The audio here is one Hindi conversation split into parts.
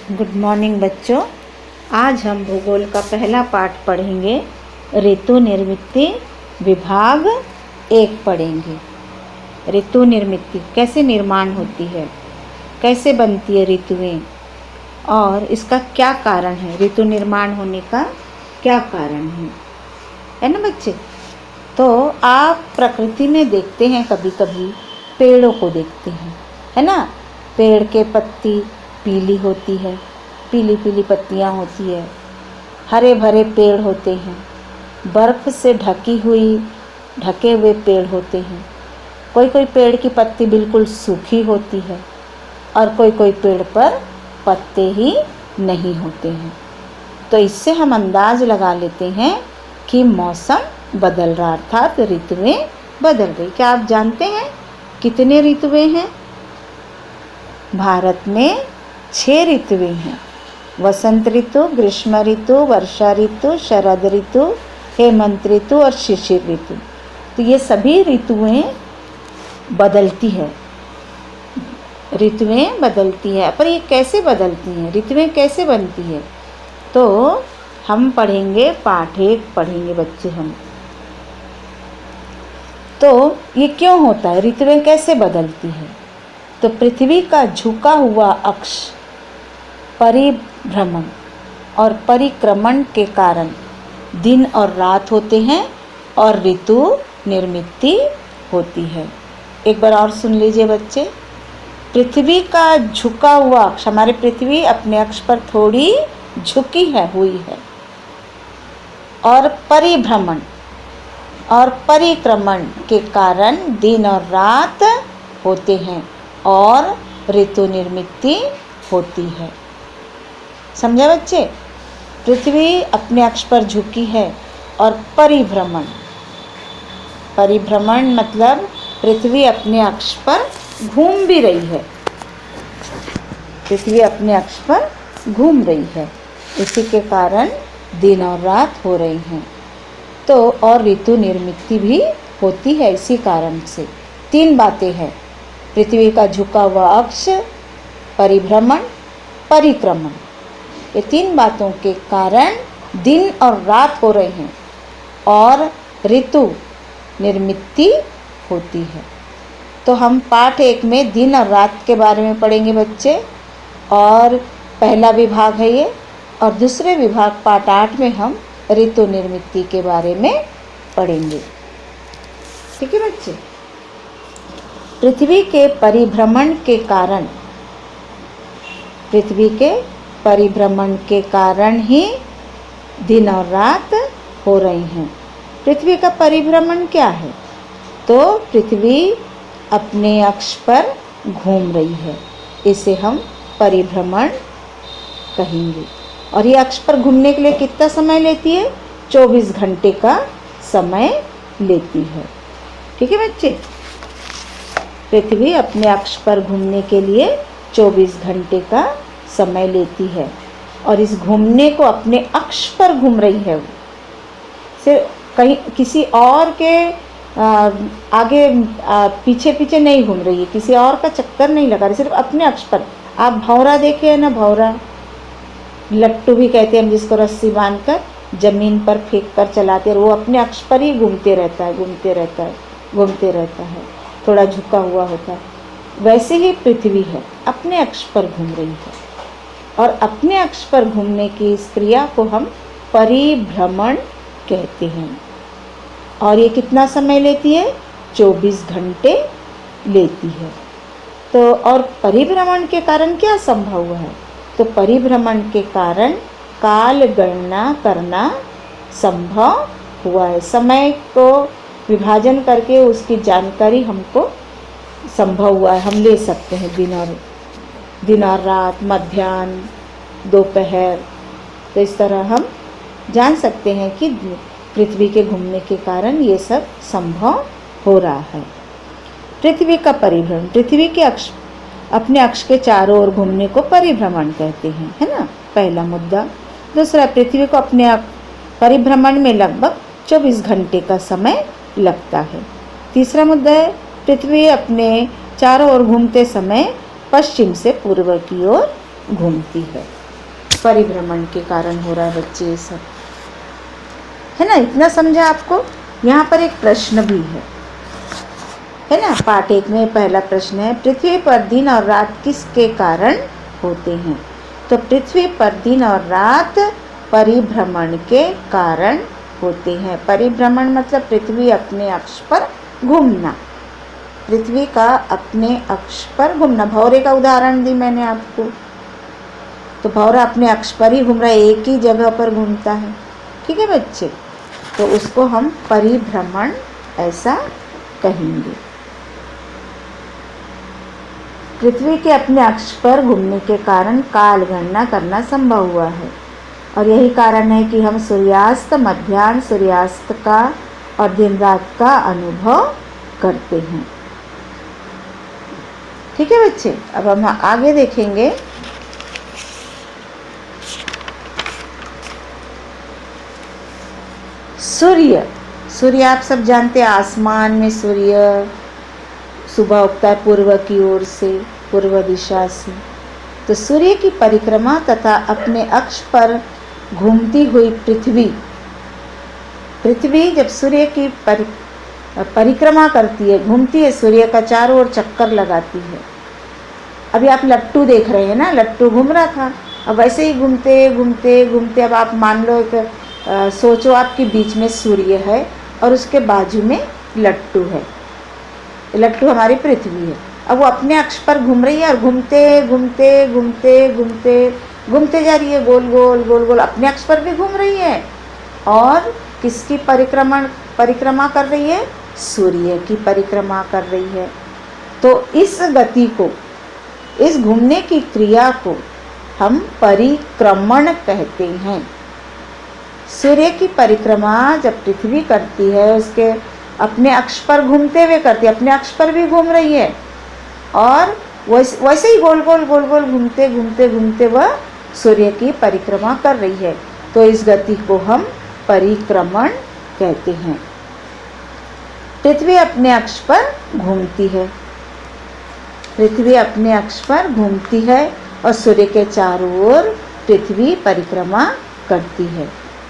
गुड मॉर्निंग बच्चों। आज हम भूगोल का पहला पाठ पढ़ेंगे। ऋतु निर्मिति विभाग 1 पढ़ेंगे। ऋतु निर्मिति कैसे निर्माण होती है, कैसे बनती है ऋतुएं और इसका क्या कारण है, ऋतु निर्माण होने का क्या कारण है ना बच्चे। तो आप प्रकृति में देखते हैं, कभी कभी पेड़ों को देखते हैं, है ना। पेड़ के पत्ती पीली होती है, पीली पीली पत्तियां होती है, हरे भरे पेड़ होते हैं, बर्फ़ से ढके हुए पेड़ होते हैं। कोई कोई पेड़ की पत्ती बिल्कुल सूखी होती है और कोई कोई पेड़ पर पत्ते ही नहीं होते हैं। तो इससे हम अंदाज़ लगा लेते हैं कि मौसम बदल रहा, अर्थात ऋतुएं बदल रही। क्या आप जानते हैं कितने ऋतुएं हैं? भारत में 6 ऋतुएं हैं। वसंत ऋतु, ग्रीष्म ऋतु, वर्षा ऋतु, शरद ऋतु, हेमंत ऋतु और शिशिर ऋतु। तो ये सभी ऋतुएं बदलती है, ऋतुएं बदलती है। पर ये कैसे बदलती हैं, ऋतुएं कैसे बनती है? तो हम पढ़ेंगे, पाठ 1 पढ़ेंगे बच्चे हम। तो ये क्यों होता है, ऋतुएं कैसे बदलती है? तो पृथ्वी का झुका हुआ अक्ष परिभ्रमण और परिक्रमण के कारण दिन और रात होते हैं और ऋतु निर्मिति होती है। एक बार और सुन लीजिए बच्चे। पृथ्वी का झुका हुआ अक्ष, हमारी पृथ्वी अपने अक्ष पर थोड़ी झुकी हुई है, और परिभ्रमण और परिक्रमण के कारण दिन और रात होते हैं और ऋतु निर्मिति होती है। समझे बच्चे? पृथ्वी अपने अक्ष पर झुकी है और परिभ्रमण मतलब पृथ्वी अपने अक्ष पर घूम भी रही है, पृथ्वी अपने अक्ष पर घूम रही है, इसी के कारण दिन और रात हो रही हैं। तो और ऋतु निर्मिति भी होती है इसी कारण से। 3 बातें हैं: पृथ्वी का झुका हुआ अक्ष, परिभ्रमण, परिक्रमण। ये 3 बातों के कारण दिन और रात हो रहे हैं और ऋतु निर्मिति होती है। तो हम पाठ 1 में दिन और रात के बारे में पढ़ेंगे बच्चे, और पहला विभाग है ये, और दूसरे विभाग पाठ 8 में हम ऋतु निर्मिति के बारे में पढ़ेंगे। ठीक है बच्चे। पृथ्वी के परिभ्रमण के कारण ही दिन और रात हो रही हैं। पृथ्वी का परिभ्रमण क्या है? तो पृथ्वी अपने अक्ष पर घूम रही है, इसे हम परिभ्रमण कहेंगे। और ये अक्ष पर घूमने के लिए कितना समय लेती है? 24 घंटे का समय लेती है। ठीक है बच्चे। पृथ्वी अपने अक्ष पर घूमने के लिए 24 घंटे का समय लेती है, और इस घूमने को अपने अक्ष पर घूम रही है, सिर्फ कहीं किसी और के आगे पीछे पीछे नहीं घूम रही है, किसी और का चक्कर नहीं लगा रही, सिर्फ अपने अक्ष पर। आप भौरा देखे हैं ना, भौरा, लट्टू भी कहते हैं हम जिसको, रस्सी बांधकर जमीन पर फेंक कर चलाते हैं, वो अपने अक्ष पर ही घूमते रहता है, थोड़ा झुका हुआ होता है। वैसे ही पृथ्वी है, अपने अक्ष पर घूम रही है, और अपने अक्ष पर घूमने की इस क्रिया को हम परिभ्रमण कहते हैं। और ये कितना समय लेती है? 24 घंटे लेती है। तो और परिभ्रमण के कारण क्या संभव हुआ है? तो परिभ्रमण के कारण काल गणना करना संभव हुआ है। समय को विभाजन करके उसकी जानकारी हमको संभव हुआ है, हम ले सकते हैं। दिन और रात, मध्याह्न, दोपहर, तो इस तरह हम जान सकते हैं कि पृथ्वी के घूमने के कारण ये सब संभव हो रहा है। पृथ्वी का परिभ्रमण, पृथ्वी के अक्ष, अपने अक्ष के चारों ओर घूमने को परिभ्रमण कहते हैं, है ना, पहला मुद्दा। दूसरा, पृथ्वी को अपने परिभ्रमण में लगभग 24 घंटे का समय लगता है। तीसरा मुद्दा है, पृथ्वी अपने चारों ओर घूमते समय पश्चिम से पूर्व की ओर घूमती है। परिभ्रमण के कारण हो रहा है बच्चे, ये सब है ना। इतना समझा आपको। यहाँ पर एक प्रश्न भी है ना। पाठ 1 में पहला प्रश्न है, पृथ्वी पर दिन और रात किसके कारण होते हैं? तो पृथ्वी पर दिन और रात परिभ्रमण के कारण होते हैं। परिभ्रमण मतलब पृथ्वी अपने अक्ष पर घूमना, पृथ्वी का अपने अक्ष पर घूमना। भौरे का उदाहरण दी मैंने आपको, तो भौरा अपने अक्ष पर ही घूम रहा है, एक ही जगह पर घूमता है। ठीक है बच्चे, तो उसको हम परिभ्रमण ऐसा कहेंगे। पृथ्वी के अपने अक्ष पर घूमने के कारण काल गणना करना संभव हुआ है, और यही कारण है कि हम सूर्यास्त, मध्याह्न सूर्यास्त का और दिन रात का अनुभव करते हैं। ठीक है बच्चे, अब हम आगे देखेंगे। सूर्य आप सब जानते हैं, आसमान में सूर्य सुबह उगता है पूर्व की ओर से, पूर्व दिशा से। तो सूर्य की परिक्रमा तथा अपने अक्ष पर घूमती हुई पृथ्वी जब सूर्य की परिक्रमा करती है, घूमती है, सूर्य का चारों ओर चक्कर लगाती है। अभी आप लट्टू देख रहे हैं ना, लट्टू घूम रहा था, अब वैसे ही घूमते घूमते घूमते अब आप मान लो एक सोचो आपके बीच में सूर्य है और उसके बाजू में लट्टू है। लट्टू हमारी पृथ्वी है। अब वो अपने अक्ष पर घूम रही है और घूमते घूमते घूमते घूमते घूमते जा रही है, गोल गोल गोल गोल अपने अक्ष पर भी घूम रही है। और किसकी परिक्रमा कर रही है? सूर्य की परिक्रमा कर रही है। तो इस गति को, इस घूमने की क्रिया को हम परिक्रमण कहते हैं। सूर्य की परिक्रमा जब पृथ्वी करती है, उसके अपने अक्ष पर घूमते हुए करती है, अपने अक्ष पर भी घूम रही है, और वैसे ही गोल गोल गोल गोल घूमते घूमते घूमते वह सूर्य की परिक्रमा कर रही है। तो इस गति को हम परिक्रमण कहते हैं। पृथ्वी अपने अक्ष पर घूमती है, पृथ्वी अपने अक्ष पर घूमती है और सूर्य के चारों ओर पृथ्वी परिक्रमा करती है।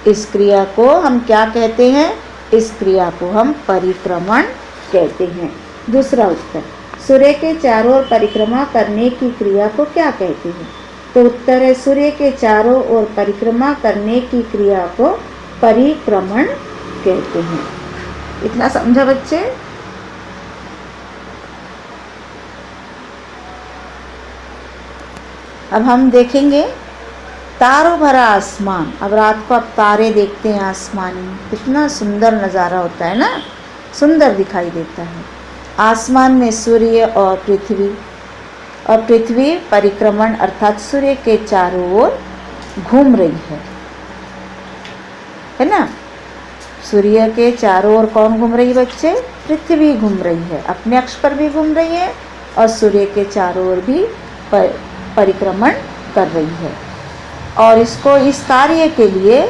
इस क्रिया को हम क्या कहते हैं? इस क्रिया को हम परिक्रमण कहते हैं। दूसरा उत्तर, सूर्य के चारों ओर परिक्रमा करने की क्रिया को क्या कहते हैं? तो उत्तर है, सूर्य के चारों ओर परिक्रमा करने की क्रिया को परिक्रमण कहते हैं। इतना समझा बच्चे? अब हम देखेंगे तारों भरा आसमान। अब रात को आप तारे देखते हैं आसमान में, कितना सुंदर नज़ारा होता है ना, सुंदर दिखाई देता है। आसमान में सूर्य और पृथ्वी परिक्रमण अर्थात सूर्य के चारों ओर घूम रही है ना। सूर्य के चारों ओर कौन घूम रही है बच्चे? पृथ्वी घूम रही है, अपने अक्ष पर भी घूम रही है और सूर्य के चारों ओर भी परिक्रमण कर रही है। और इसको, इस कार्य के लिए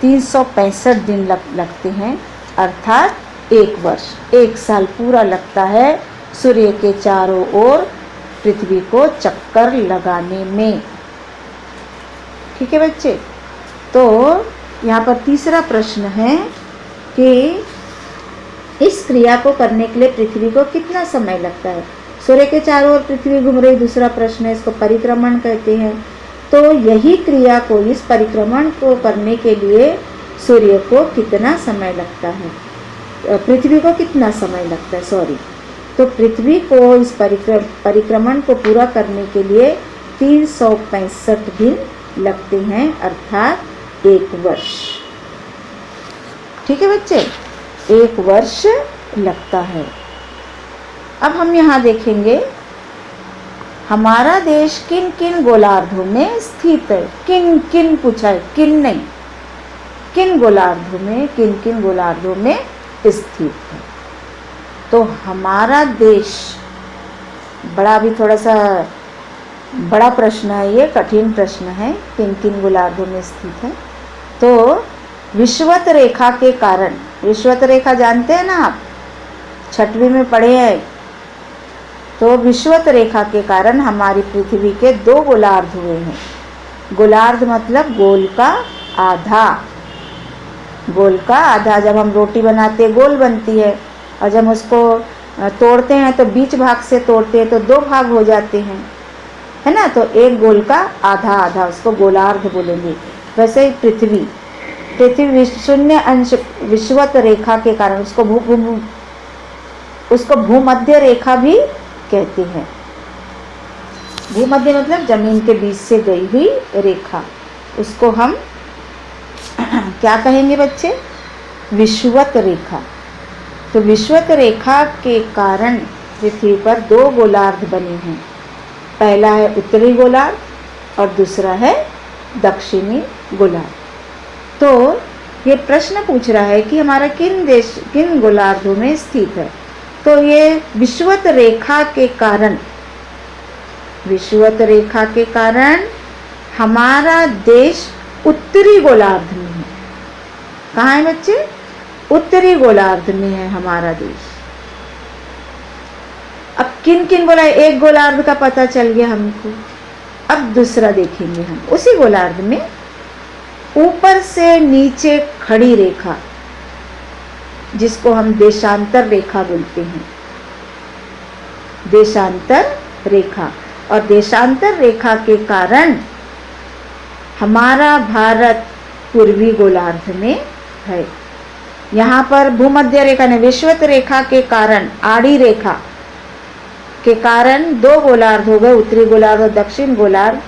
365 दिन लगते हैं, अर्थात 1 वर्ष, 1 साल पूरा लगता है सूर्य के चारों ओर पृथ्वी को चक्कर लगाने में। ठीक है बच्चे, तो यहाँ पर तीसरा प्रश्न है कि इस क्रिया को करने के लिए पृथ्वी को कितना समय लगता है? सूर्य के चारों ओर पृथ्वी घूम रही, दूसरा प्रश्न है, इसको परिक्रमण कहते हैं। तो यही क्रिया को, इस परिक्रमण को करने के लिए सूर्य को कितना समय लगता है, पृथ्वी को कितना समय लगता है, सॉरी। तो पृथ्वी को इस परिक्रमण को पूरा करने के लिए 365 दिन लगते हैं, अर्थात 1 वर्ष। ठीक है बच्चे, 1 वर्ष लगता है। अब हम यहाँ देखेंगे हमारा देश किन किन गोलार्धों में स्थित है। किन किन पूछा है, किन नहीं, किन गोलार्धों में, किन किन गोलार्धों में स्थित है। तो हमारा देश, बड़ा भी थोड़ा सा बड़ा प्रश्न है, ये कठिन प्रश्न है, किन किन गोलार्धों में स्थित है। तो विषुवत रेखा के कारण, विषुवत रेखा जानते हैं ना आप, 6वीं में पढ़े हैं। तो विषुवत रेखा के कारण हमारी पृथ्वी के 2 गोलार्ध हुए हैं। गोलार्ध मतलब गोल का आधा। गोल का आधा, जब हम रोटी बनाते हैं गोल बनती है, और जब उसको तोड़ते हैं तो बीच भाग से तोड़ते हैं तो दो भाग हो जाते हैं, है ना। तो एक गोल का आधा आधा, उसको गोलार्ध बोलेंगे। वैसे ही पृथ्वी शून्य अंश विषुवत रेखा के कारण उसको भूमध्य रेखा भी कहते हैं। भूमध्य मतलब जमीन के बीच से गई हुई रेखा, उसको हम क्या कहेंगे बच्चे? विषुवत रेखा। तो विषुवत रेखा के कारण पृथ्वी पर दो गोलार्ध बने हैं। पहला है उत्तरी गोलार्ध और दूसरा है दक्षिणी गोलार्ध। तो ये प्रश्न पूछ रहा है कि हमारा किन गोलार्धों में स्थित है। तो ये विषुवत रेखा के कारण हमारा देश उत्तरी गोलार्ध में है। कहाँ है बच्चे? उत्तरी गोलार्ध में है हमारा देश। अब किन किन गोलार्ध, एक गोलार्ध का पता चल गया हमको, अब दूसरा देखेंगे हम। उसी गोलार्ध में ऊपर से नीचे खड़ी रेखा, जिसको हम देशांतर रेखा बोलते हैं, देशांतर रेखा। और देशांतर रेखा के कारण हमारा भारत पूर्वी गोलार्ध में है। यहाँ पर भूमध्य रेखा ने विषुवत रेखा के कारण, आड़ी रेखा के कारण दो गोलार्ध हो गए, उत्तरी गोलार्ध और दक्षिण गोलार्ध।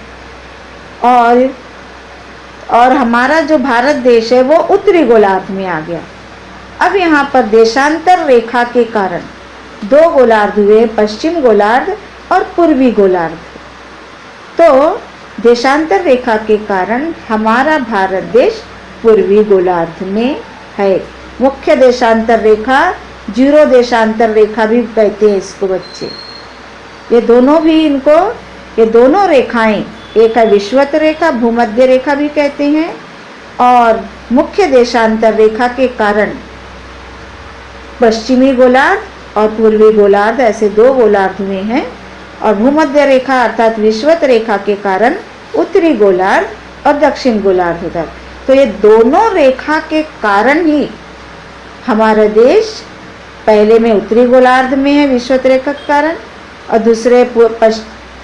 और हमारा जो भारत देश है वो उत्तरी गोलार्ध में आ गया। अब यहाँ पर देशांतर रेखा के कारण दो गोलार्ध हुए, पश्चिम गोलार्ध और पूर्वी गोलार्ध। तो देशांतर रेखा के कारण हमारा भारत देश पूर्वी गोलार्ध में है। मुख्य देशांतर रेखा, जीरो देशांतर रेखा भी कहते हैं इसको बच्चे। ये दोनों रेखाएं, एक है विषुवत रेखा, भूमध्य रेखा भी कहते हैं, और मुख्य देशांतर रेखा के कारण पश्चिमी गोलार्ध और पूर्वी गोलार्ध, ऐसे दो गोलार्ध हुए हैं। और भूमध्य रेखा अर्थात विषुवत रेखा के कारण उत्तरी गोलार्ध और दक्षिण गोलार्ध होता है। तो ये दोनों रेखा के कारण ही हमारा देश पहले में उत्तरी गोलार्ध में है विषुवत रेखा के कारण, और दूसरे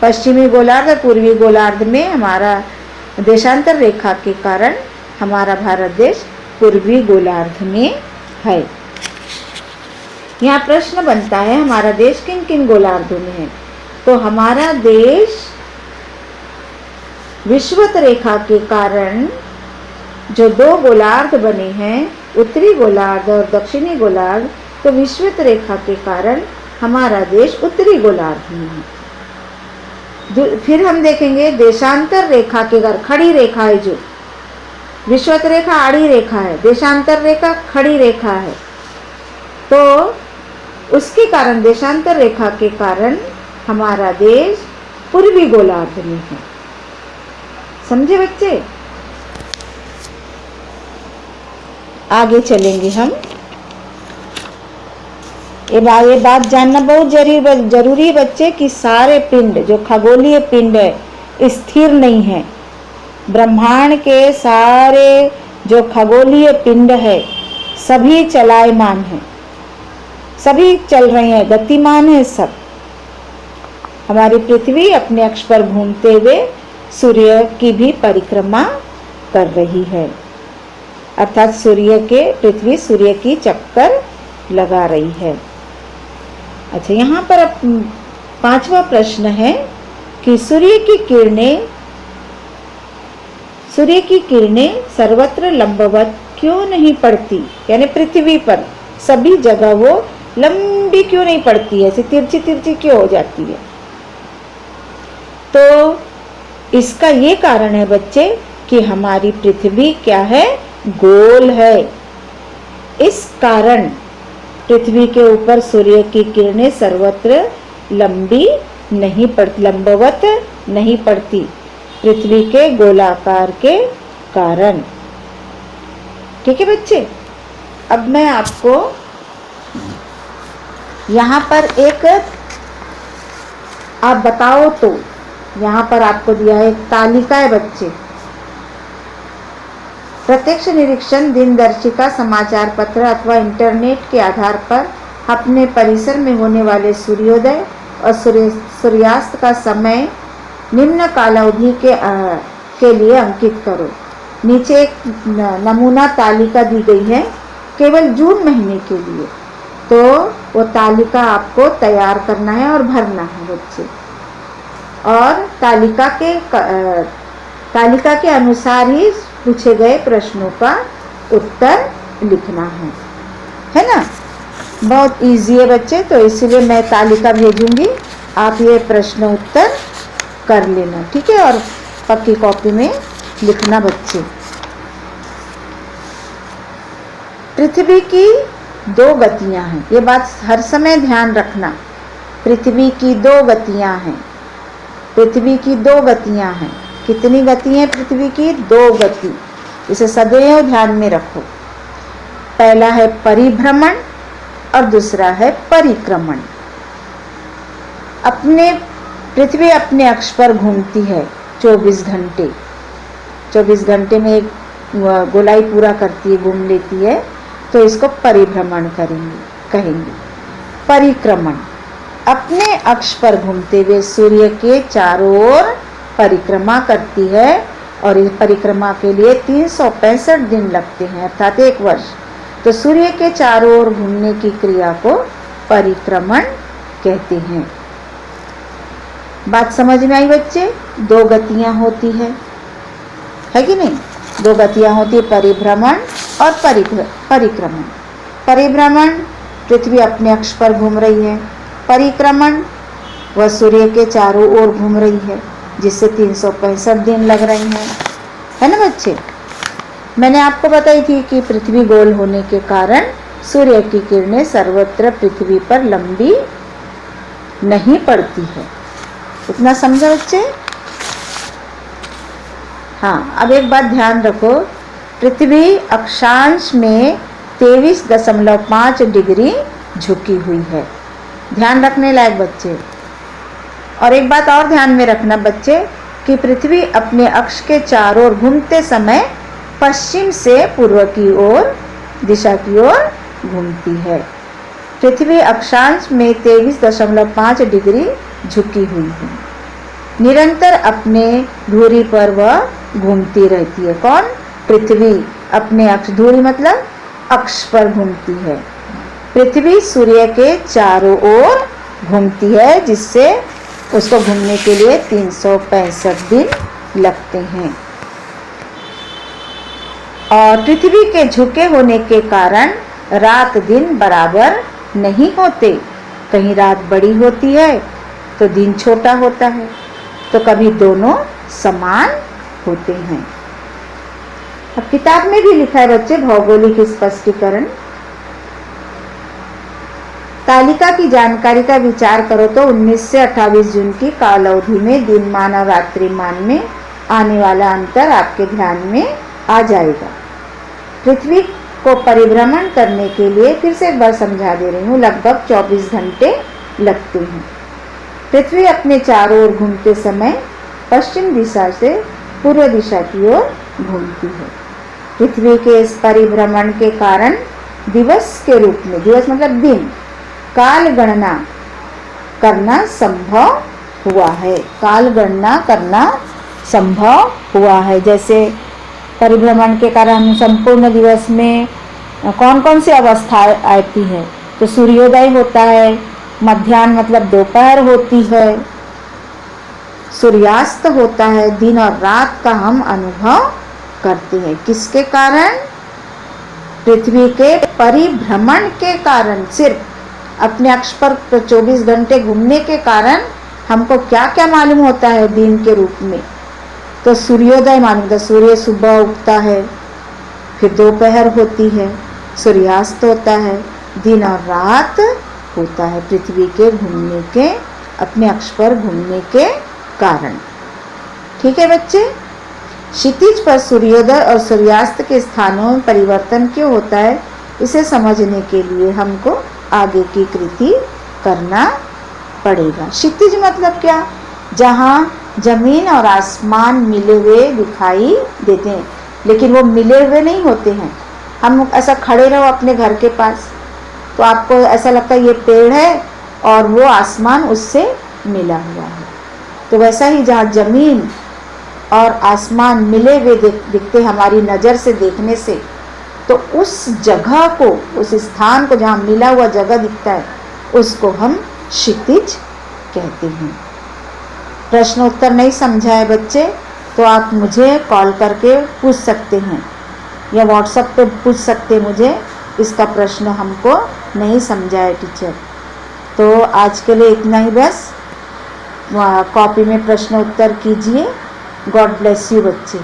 पश्चिमी गोलार्ध और पूर्वी गोलार्ध में हमारा देशांतर रेखा के कारण हमारा भारत देश पूर्वी गोलार्ध में है। यहाँ प्रश्न बनता है हमारा देश किन किन गोलार्धों में है। तो हमारा देश विषुवत रेखा के कारण जो दो गोलार्ध बने हैं, उत्तरी गोलार्ध और दक्षिणी गोलार्ध, तो विषुवत रेखा के कारण हमारा देश उत्तरी गोलार्ध में है। फिर हम देखेंगे देशांतर रेखा के कारण, खड़ी रेखा है जो विषुवत रेखा आड़ी रेखा है, देशांतर रेखा खड़ी रेखा है, तो उसके कारण देशांतर रेखा के कारण हमारा देश पूर्वी गोलार्ध में है। समझे बच्चे? आगे चलेंगे हम। ये बात जानना बहुत जरूरी है बच्चे कि सारे पिंड, जो खगोलीय पिंड है, स्थिर नहीं है। ब्रह्मांड के सारे जो खगोलीय पिंड है सभी चलायमान हैं, सभी चल रहे हैं, गतिमान है सब। हमारी पृथ्वी अपने अक्ष पर घूमते हुए सूर्य की भी परिक्रमा कर रही है, अर्थात पृथ्वी सूर्य की चक्कर लगा रही है। अच्छा, यहाँ पर अब 5वां प्रश्न है कि सूर्य की किरणें सर्वत्र लंबवत क्यों नहीं पड़ती, यानी पृथ्वी पर सभी जगह वो लंबी क्यों नहीं पड़ती है, ऐसे तिरछी तिरछी क्यों हो जाती है। तो इसका ये कारण है बच्चे कि हमारी पृथ्वी क्या है, गोल है। इस कारण पृथ्वी के ऊपर सूर्य की किरणें सर्वत्र लंबवत नहीं पड़ती, पृथ्वी के गोलाकार के कारण। ठीक है बच्चे? अब मैं आपको यहाँ पर एक, आप बताओ तो, यहाँ पर आपको दिया है एक तालिका है बच्चे, प्रत्यक्ष निरीक्षण दिनदर्शिका, समाचार पत्र अथवा इंटरनेट के आधार पर अपने परिसर में होने वाले सूर्योदय और सूर्यास्त का समय निम्न कालावधि के लिए अंकित करो। नीचे एक नमूना तालिका दी गई है केवल जून महीने के लिए, तो वो तालिका आपको तैयार करना है और भरना है बच्चे, और तालिका के अनुसार ही पूछे गए प्रश्नों का उत्तर लिखना है ना। बहुत इजी है बच्चे, तो इसीलिए मैं तालिका भेजूंगी, आप ये प्रश्न उत्तर कर लेना, ठीक है, और पक्की कॉपी में लिखना बच्चे। पृथ्वी की 2 गतियां हैं, ये बात हर समय ध्यान रखना। पृथ्वी की 2 गतियां हैं, पृथ्वी की 2 गतियां हैं। कितनी गति है पृथ्वी की? 2 गति, इसे सदैव ध्यान में रखो। पहला है परिभ्रमण और दूसरा है परिक्रमण। पृथ्वी अपने अक्ष पर घूमती है 24 घंटे, 24 घंटे में एक गोलाई पूरा करती है, घूम लेती है, तो इसको परिभ्रमण कहेंगे। परिक्रमण अपने अक्ष पर घूमते हुए सूर्य के चारों ओर परिक्रमा करती है, और इस परिक्रमा के लिए 365 दिन लगते हैं, अर्थात 1 वर्ष। तो सूर्य के चारों ओर घूमने की क्रिया को परिक्रमण कहते हैं। बात समझ में आई बच्चे? 2 गतियां होती है कि नहीं? 2 गतियां होती है, परिभ्रमण और परिक्रमण। परिभ्रमण पृथ्वी अपने अक्ष पर घूम रही है, परिक्रमण वह सूर्य के चारों ओर घूम रही है, जिससे 365 दिन लग रहे हैं, है ना बच्चे। मैंने आपको बताई थी कि पृथ्वी गोल होने के कारण सूर्य की किरणें सर्वत्र पृथ्वी पर लंबी नहीं पड़ती है। इतना समझा बच्चे? हाँ, अब एक बात ध्यान रखो, पृथ्वी अक्षांश में 23.5 डिग्री झुकी हुई है, ध्यान रखने लायक बच्चे। और एक बात और ध्यान में रखना बच्चे कि पृथ्वी अपने अक्ष के चारों ओर घूमते समय पश्चिम से पूर्व की ओर दिशा की ओर घूमती है। पृथ्वी अक्षांश में 23.5 डिग्री झुकी हुई है। निरंतर अपने धुरी पर वह घूमती रहती है। कौन? पृथ्वी अपने अक्ष, धुरी मतलब अक्ष पर घूमती है। पृथ्वी सूर्य के चारों ओर घूमती है, जिससे उसको घूमने के लिए 365 दिन लगते हैं। और पृथ्वी के झुके होने के कारण रात दिन बराबर नहीं होते। कहीं रात बड़ी होती है तो दिन छोटा होता है, तो कभी दोनों समान होते हैं। अब किताब में भी लिखा है बच्चे भौगोलिक स्पष्टीकरण। तालिका की जानकारी का विचार करो तो 19 से 28 जून की काल अवधि में दिनमान और रात्रिमान में आने वाला अंतर आपके ध्यान में आ जाएगा। पृथ्वी को परिभ्रमण करने के लिए फिर से एक बार समझा दे रही हूँ, लगभग 24 घंटे लगते हैं। पृथ्वी अपने चारों ओर घूमते समय पश्चिम दिशा से पूर्व दिशा की ओर घूमती है। पृथ्वी के इस परिभ्रमण के कारण दिवस के रूप में, दिवस मतलब दिन, काल गणना करना संभव हुआ है। काल गणना करना संभव हुआ है। जैसे परिभ्रमण के कारण संपूर्ण दिवस में कौन कौन सी अवस्था आती है, तो सूर्योदय होता है, मध्याह्न मतलब दोपहर होती है, सूर्यास्त होता है, दिन और रात का हम अनुभव करते हैं। किसके कारण? पृथ्वी के परिभ्रमण के कारण। सिर्फ अपने अक्ष पर 24 घंटे घूमने के कारण हमको क्या क्या मालूम होता है दिन के रूप में, तो सूर्योदय मालूम होता है, सूर्य सुबह उगता है, फिर दोपहर होती है, सूर्यास्त होता है, दिन और रात होता है, पृथ्वी के घूमने के, अपने अक्ष पर घूमने के कारण। ठीक है बच्चे? क्षितिज पर सूर्योदय और सूर्यास्त के स्थानों में परिवर्तन क्यों होता है, इसे समझने के लिए हमको आगे की कृति करना पड़ेगा। क्षितिज मतलब क्या? जहाँ जमीन और आसमान मिले हुए दिखाई देते हैं। लेकिन वो मिले हुए नहीं होते हैं। हम ऐसा खड़े रहो अपने घर के पास तो आपको ऐसा लगता है ये पेड़ है और वो आसमान उससे मिला हुआ है। तो वैसा ही जहाँ ज़मीन और आसमान मिले हुए दिखते हमारी नज़र से देखने से, तो उस जगह को, उस स्थान को जहाँ मिला हुआ जगह दिखता है, उसको हम क्षितिज कहते हैं। प्रश्न उत्तर नहीं समझा है बच्चे तो आप मुझे कॉल करके पूछ सकते हैं या व्हाट्सएप पे पूछ सकते हैं मुझे, इसका प्रश्न हमको नहीं समझा है टीचर। तो आज के लिए इतना ही बस। कॉपी में प्रश्न उत्तर कीजिए। गॉड ब्लेस यू बच्चे।